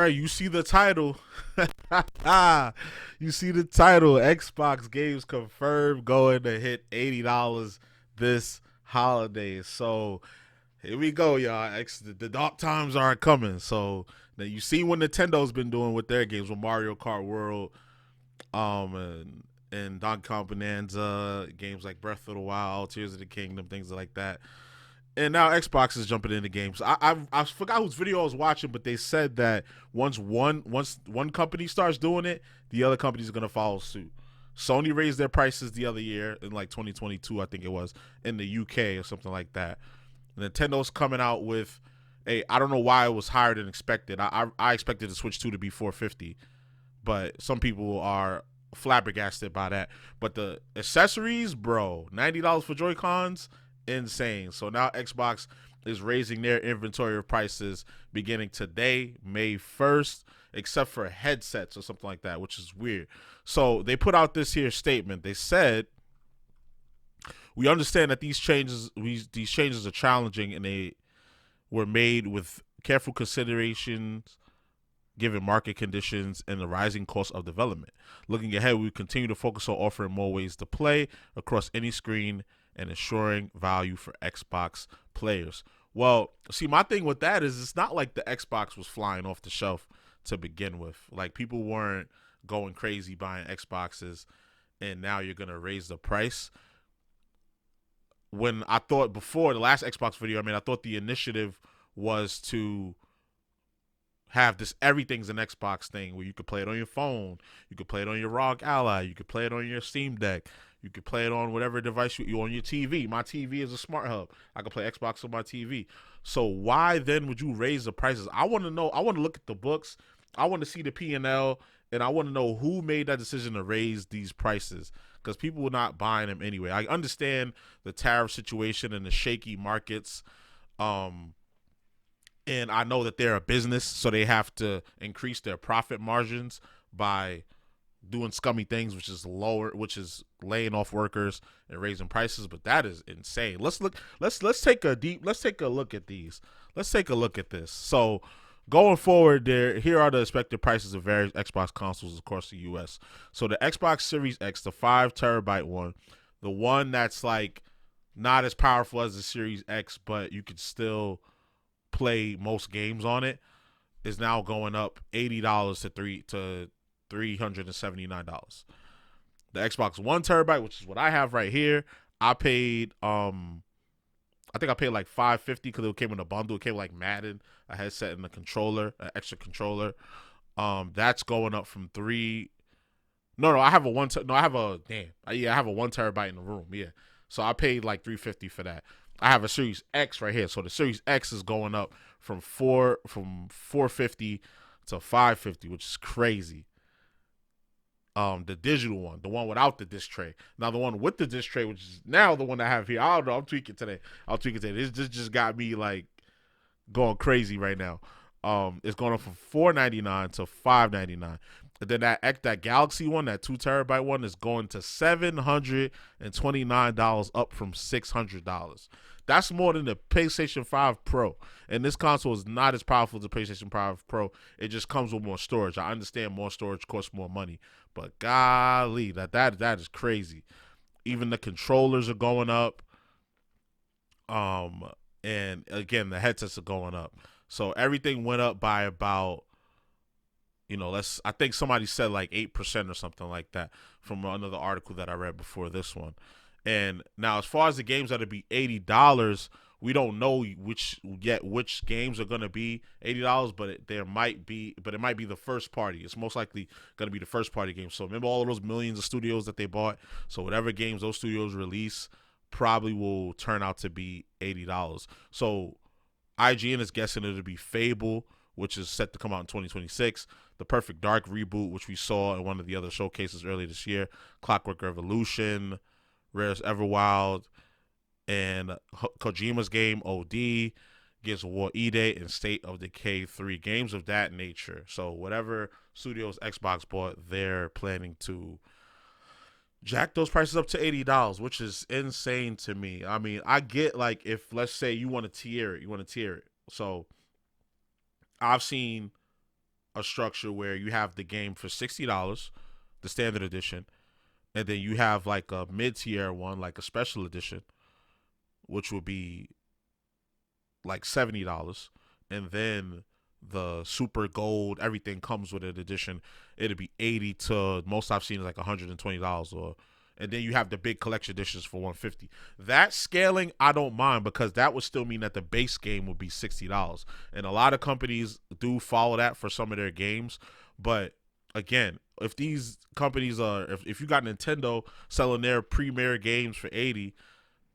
right, you see the title. You see the title. Xbox games confirmed going to hit $80 this holiday. So here we go, y'all. The dark times are coming. So now you see what Nintendo's been doing with their games with Mario Kart World, and Donkey Kong Bonanza, games like Breath of the Wild, Tears of the Kingdom, things like that. And now Xbox is jumping into games. I forgot whose video I was watching, but they said that once one company starts doing it, the other companies are gonna follow suit. Sony raised their prices the other year in like 2022, I think it was, in the UK or something like that. Nintendo's coming out with I don't know why it was higher than expected. I expected the Switch 2 to be 450, but some people are flabbergasted by that. But the accessories, bro, $90 for Joy Cons, insane. So now Xbox is raising their inventory of prices beginning today, May 1st, except for headsets or something like that, which is weird. So they put out this here statement. They said, "We understand that these changes are challenging, and they were made with careful considerations given market conditions and the rising cost of development. Looking ahead, we continue to focus on offering more ways to play across any screen and ensuring value for Xbox players." Well, see, my thing with that is it's not like the Xbox was flying off the shelf to begin with. Like, people weren't going crazy buying Xboxes, and now you're going to raise the price. When I thought before the last Xbox video, I thought the initiative was to have this everything's an Xbox thing where you could play it on your phone, you could play it on your ROG Ally, you could play it on your Steam Deck, you could play it on whatever device you on your TV. My TV is a smart hub. I can play Xbox on my TV. So why then would you raise the prices? I want to know. I want to look at the books. I want to see the P&L, and I want to know who made that decision to raise these prices, because people were not buying them anyway. I understand the tariff situation and the shaky markets. And I know that they're a business, so they have to increase their profit margins by doing scummy things, which is laying off workers and raising prices. But that is insane. Let's take a look at these. Let's take a look at this. So going forward, here are the expected prices of various Xbox consoles across the U.S. So the Xbox Series X, the 5 TB one, the one that's like not as powerful as the Series X, but you could still play most games on it, is now going up $80 to $379. The Xbox 1 TB, which is what I have right here, I paid I think I paid like $550 because it came in a bundle. It came with like Madden, a headset, and a controller, an extra controller. That's going up from three. No, I have a I have a I have a 1 TB in the room. Yeah, so I paid like $350 for that. I have a Series X right here. So the Series X is going up from 450 to $550, which is crazy. The digital one, the one without the disc tray. Now the one with the disc tray, which is now the one I have here, I don't know. I'm tweaking today. This just got me like going crazy right now. It's going up from $499 to $599. And then that Galaxy one, that 2 TB one, is going to $729, up from $600. That's more than the PlayStation 5 Pro. And this console is not as powerful as the PlayStation 5 Pro. It just comes with more storage. I understand more storage costs more money, but golly, that is crazy. Even the controllers are going up. And again, the headsets are going up. So everything went up by about, I think somebody said like 8% or something like that from another article that I read before this one. And now, as far as the games that'll be $80, we don't know which games are gonna be $80, but it might be the first party. It's most likely gonna be the first party games. So remember all of those millions of studios that they bought. So whatever games those studios release probably will turn out to be $80. So IGN is guessing it'll be Fable, which is set to come out in 2026. The Perfect Dark reboot, which we saw in one of the other showcases earlier this year. Clockwork Revolution, Rare's Everwild, and Kojima's game OD, Gears of War E-Day, and State of Decay 3. Games of that nature. So whatever studios Xbox bought, they're planning to jack those prices up to $80, which is insane to me. I get, like, if let's say you want to tier it. So I've seen a structure where you have the game for $60, the standard edition, and then you have like a mid-tier one, like a special edition, which would be like $70, and then the super gold, everything comes with an edition. It'd be 80 to most I've seen is like $120, or and then you have the big collection editions for 150. That scaling I don't mind, because that would still mean that the base game would be $60. And a lot of companies do follow that for some of their games. But again, if these companies are if you got Nintendo selling their premier games for 80,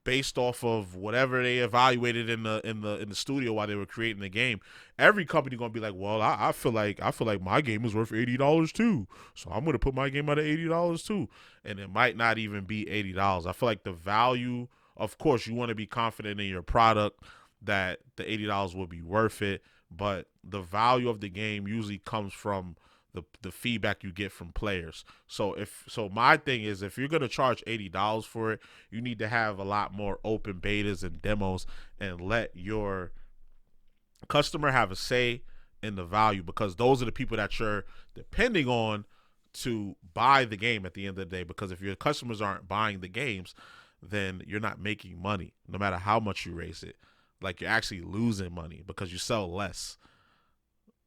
based off of whatever they evaluated in the studio while they were creating the game, every company gonna be like, well, I feel like my game is worth $80 too, so I'm gonna put my game out at $80 too, and it might not even be $80. I feel like the value, of course, you want to be confident in your product that the $80 will be worth it, but the value of the game usually comes from the feedback you get from players. So my thing is, if you're gonna charge $80 for it, you need to have a lot more open betas and demos, and let your customer have a say in the value, because those are the people that you're depending on to buy the game at the end of the day. Because if your customers aren't buying the games, then you're not making money, no matter how much you raise it. Like, you're actually losing money because you sell less,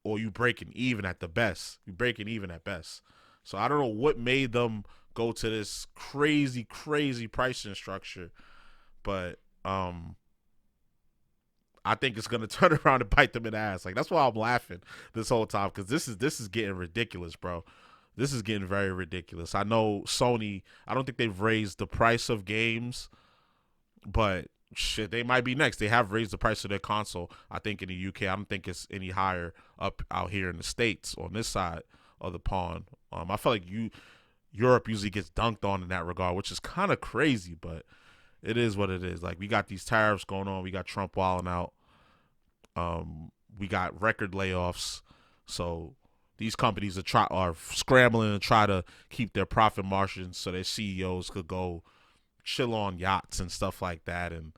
or you breaking even at the best. You breaking even at best. So I don't know what made them go to this crazy pricing structure, but I think it's gonna turn around and bite them in the ass. Like, that's why I'm laughing this whole time, because this is getting ridiculous, bro. This is getting very ridiculous. I know Sony, I don't think they've raised the price of games, but shit, they might be next. They have raised the price of their console, I think, in the UK. I don't think it's any higher up out here in the States on this side of the pond. I feel like Europe usually gets dunked on in that regard, which is kind of crazy, but it is what it is. Like, we got these tariffs going on. We got Trump wilding out. We got record layoffs. So these companies are scrambling to try to keep their profit margins so their CEOs could go chill on yachts and stuff like that, and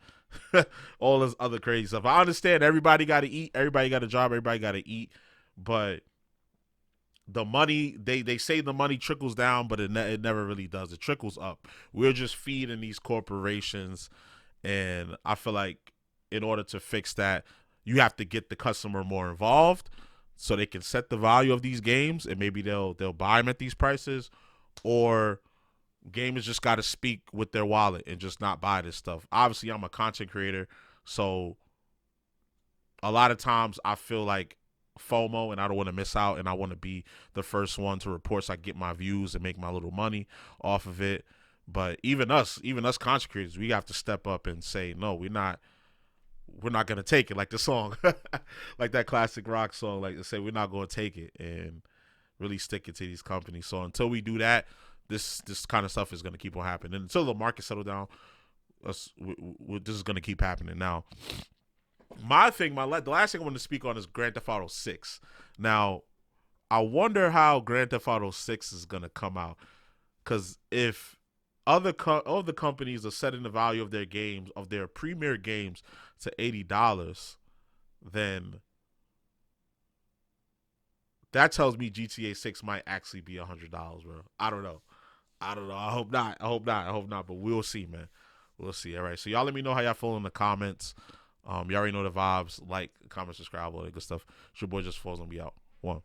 all this other crazy stuff. I understand everybody got to eat, everybody got a job, everybody got to eat, but the money, they say the money trickles down, but it never really does. It trickles up. We're just feeding these corporations, and I feel like in order to fix that, you have to get the customer more involved so they can set the value of these games, and maybe they'll buy them at these prices, or gamers just got to speak with their wallet and just not buy this stuff. Obviously, I'm a content creator, so a lot of times I feel like FOMO, and I don't want to miss out, and I want to be the first one to report so I get my views and make my little money off of it. But even us content creators, we have to step up and say, no, we're not gonna take it, like the song, like that classic rock song, like to say we're not gonna take it, and really stick it to these companies. So until we do that, this kind of stuff is gonna keep on happening, and until the market settle down, this is gonna keep happening. Now, the last thing I want to speak on is Grand Theft Auto 6. Now, I wonder how Grand Theft Auto 6 is gonna come out, because if other companies are setting the value of their games, of their premier games, to $80, then that tells me GTA 6 might actually be $100, bro. I don't know. I hope not. But we'll see, man. We'll see. All right. So y'all let me know how y'all feel in the comments. You already know the vibes. Like, comment, subscribe, all that good stuff. It's your boy JusticeXFalls, and we out. One.